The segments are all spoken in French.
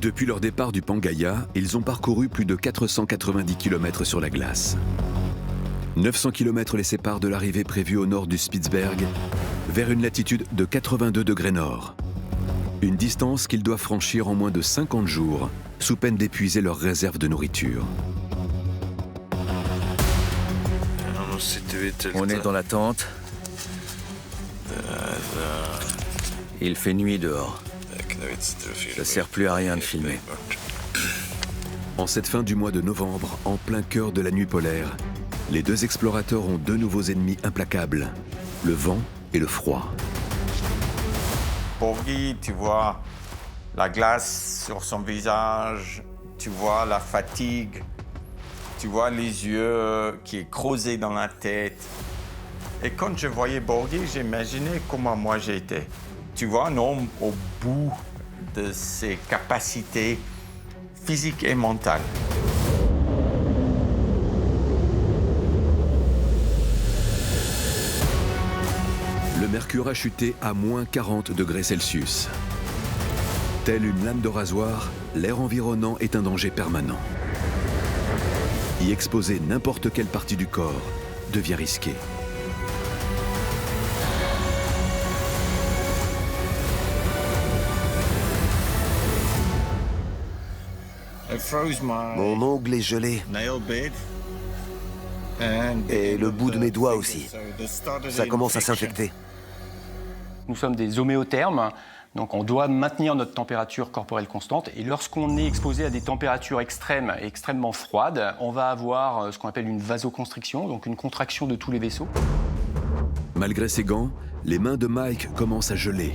Depuis leur départ du Pangaea, ils ont parcouru plus de 490 km sur la glace. 900 km les séparent de l'arrivée prévue au nord du Spitzberg, vers une latitude de 82 degrés nord. Une distance qu'ils doivent franchir en moins de 50 jours, sous peine d'épuiser leurs réserves de nourriture. On est dans la tente. Il fait nuit dehors. Ça sert plus à rien de filmer. En cette fin du mois de novembre, en plein cœur de la nuit polaire, les deux explorateurs ont deux nouveaux ennemis implacables, le vent et le froid. Borghi, tu vois la glace sur son visage, tu vois la fatigue, tu vois les yeux qui est creusé dans la tête. Et quand je voyais Borghi, j'imaginais comment moi j'étais. Tu vois un homme au bout de ses capacités physiques et mentales. Le mercure a chuté à moins 40 degrés Celsius. Telle une lame de rasoir, l'air environnant est un danger permanent. Y exposer n'importe quelle partie du corps devient risqué. Mon ongle est gelé. Et le bout de mes doigts aussi. Ça commence à s'infecter. Nous sommes des homéothermes, donc on doit maintenir notre température corporelle constante. Et lorsqu'on est exposé à des températures extrêmes et extrêmement froides, on va avoir ce qu'on appelle une vasoconstriction, donc une contraction de tous les vaisseaux. Malgré ses gants, les mains de Mike commencent à geler.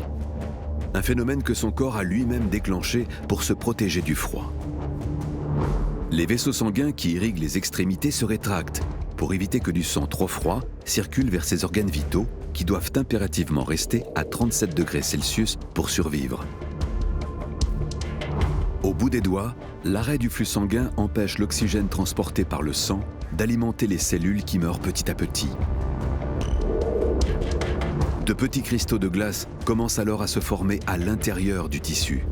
Un phénomène que son corps a lui-même déclenché pour se protéger du froid. Les vaisseaux sanguins qui irriguent les extrémités se rétractent pour éviter que du sang trop froid circule vers ses organes vitaux qui doivent impérativement rester à 37 degrés Celsius pour survivre. Au bout des doigts, l'arrêt du flux sanguin empêche l'oxygène transporté par le sang d'alimenter les cellules qui meurent petit à petit. De petits cristaux de glace commencent alors à se former à l'intérieur du tissu.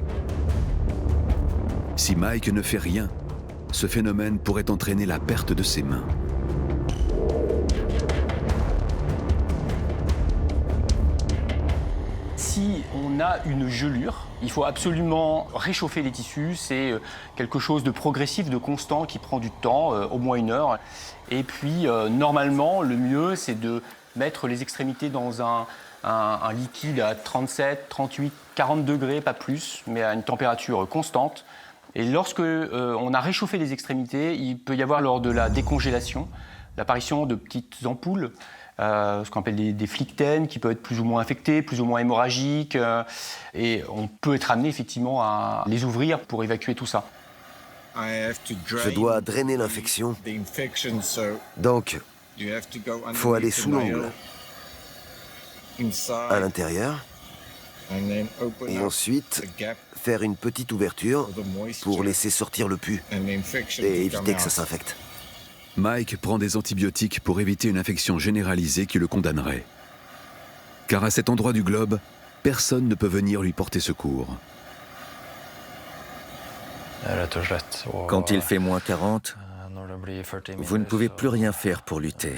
Si Mike ne fait rien, ce phénomène pourrait entraîner la perte de ses mains. Si on a une gelure, il faut absolument réchauffer les tissus. C'est quelque chose de progressif, de constant, qui prend du temps, au moins 1 heure. Et puis, normalement, le mieux, c'est de mettre les extrémités dans un liquide à 37, 38, 40 degrés, pas plus, mais à une température constante. Et lorsque on a réchauffé les extrémités, il peut y avoir lors de la décongélation l'apparition de petites ampoules, ce qu'on appelle des phlictènes, qui peuvent être plus ou moins infectés, plus ou moins hémorragiques. Et on peut être amené effectivement à les ouvrir pour évacuer tout ça. Je dois drainer l'infection. Donc, faut aller sous l'ongle, à l'intérieur, et ensuite faire une petite ouverture pour laisser sortir le pus et éviter que ça s'infecte. Mike prend des antibiotiques pour éviter une infection généralisée qui le condamnerait. Car à cet endroit du globe, personne ne peut venir lui porter secours. Quand il fait moins 40, vous ne pouvez plus rien faire pour lutter.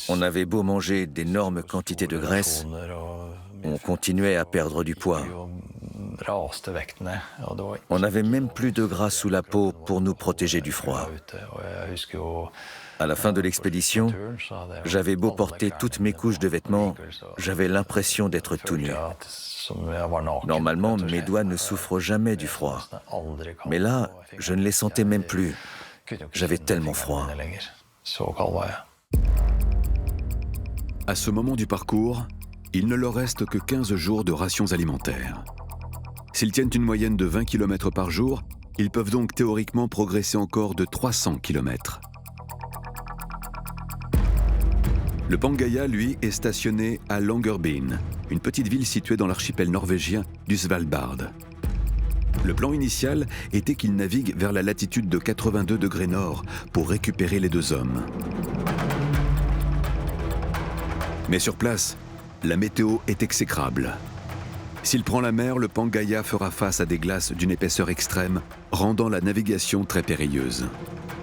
On avait beau manger d'énormes quantités de graisse, on continuait à perdre du poids. On n'avait même plus de gras sous la peau pour nous protéger du froid. À la fin de l'expédition, j'avais beau porter toutes mes couches de vêtements, j'avais l'impression d'être tout nu. Normalement, mes doigts ne souffrent jamais du froid. Mais là, je ne les sentais même plus. J'avais tellement froid. À ce moment du parcours, il ne leur reste que 15 jours de rations alimentaires. S'ils tiennent une moyenne de 20 km par jour, ils peuvent donc théoriquement progresser encore de 300 km. Le Pangaea, lui, est stationné à Longyearbyen, une petite ville située dans l'archipel norvégien du Svalbard. Le plan initial était qu'ils naviguent vers la latitude de 82 degrés nord pour récupérer les deux hommes. Mais sur place, la météo est exécrable. S'il prend la mer, le Pangaea fera face à des glaces d'une épaisseur extrême, rendant la navigation très périlleuse.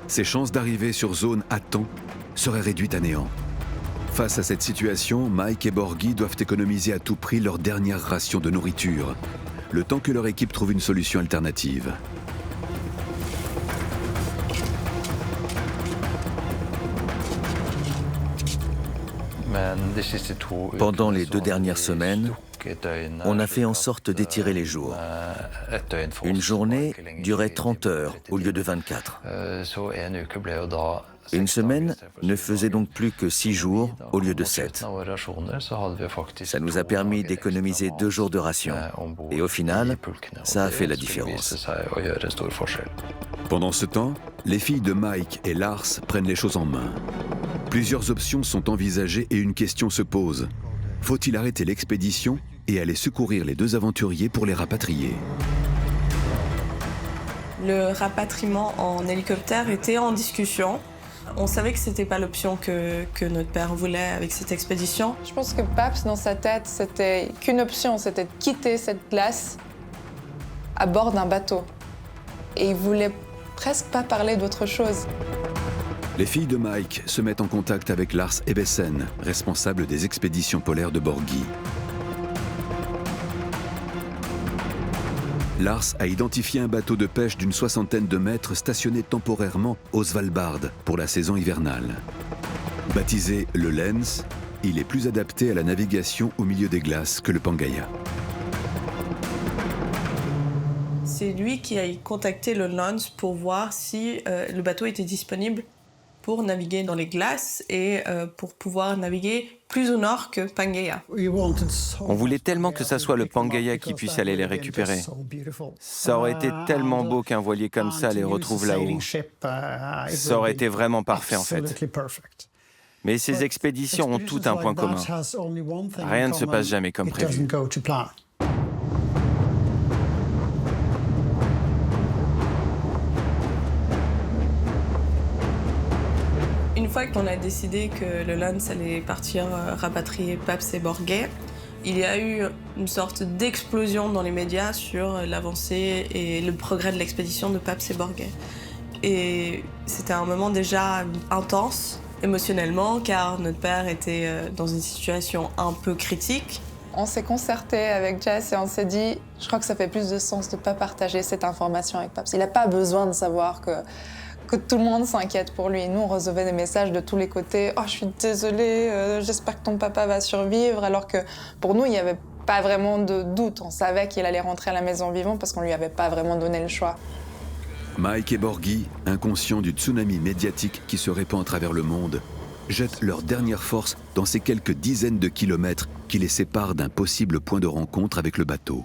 Ses chances d'arriver sur zone à temps seraient réduites à néant. Face à cette situation, Mike et Borghi doivent économiser à tout prix leur dernière ration de nourriture, le temps que leur équipe trouve une solution alternative. Pendant les 2 dernières semaines, on a fait en sorte d'étirer les jours. Une journée durait 30 heures au lieu de 24. Une semaine ne faisait donc plus que 6 jours au lieu de 7. Ça nous a permis d'économiser 2 jours de ration. Et au final, ça a fait la différence. Pendant ce temps, les filles de Mike et Lars prennent les choses en main. Plusieurs options sont envisagées et une question se pose. Faut-il arrêter l'expédition et aller secourir les 2 aventuriers pour les rapatrier? Le rapatriement en hélicoptère était en discussion. On savait que c'était pas l'option que notre père voulait avec cette expédition. Je pense que Paps, dans sa tête, c'était qu'une option, c'était de quitter cette glace à bord d'un bateau. Et il voulait presque pas parler d'autre chose. Les filles de Mike se mettent en contact avec Lars Ebbesen, responsable des expéditions polaires de Borghi. Lars a identifié un bateau de pêche d'une 60aine de mètres stationné temporairement au Svalbard pour la saison hivernale. Baptisé le Lens, il est plus adapté à la navigation au milieu des glaces que le Pangaea. C'est lui qui a contacté le Lens pour voir si le bateau était disponible pour naviguer dans les glaces et pour pouvoir naviguer plus au nord que Pangaea. On voulait tellement que ça soit le Pangaea qui puisse aller les récupérer. Ça aurait été tellement beau qu'un voilier comme ça les retrouve là-haut. Ça aurait été vraiment parfait en fait. Mais ces expéditions ont tout un point commun. Rien ne se passe jamais comme prévu. Une fois qu'on a décidé que le Lens allait partir rapatrier Paps et Borghi, il y a eu une sorte d'explosion dans les médias sur l'avancée et le progrès de l'expédition de Paps et Borghi. Et c'était un moment déjà intense émotionnellement, car notre père était dans une situation un peu critique. On s'est concerté avec Jess et on s'est dit, je crois que ça fait plus de sens de ne pas partager cette information avec Paps. Il n'a pas besoin de savoir que tout le monde s'inquiète pour lui. Nous, on recevait des messages de tous les côtés. « Oh, je suis désolée, j'espère que ton papa va survivre », alors que pour nous, il n'y avait pas vraiment de doute. On savait qu'il allait rentrer à la maison vivant parce qu'on ne lui avait pas vraiment donné le choix. Mike et Borghi, inconscients du tsunami médiatique qui se répand à travers le monde, jettent leur dernière force dans ces quelques dizaines de kilomètres qui les séparent d'un possible point de rencontre avec le bateau.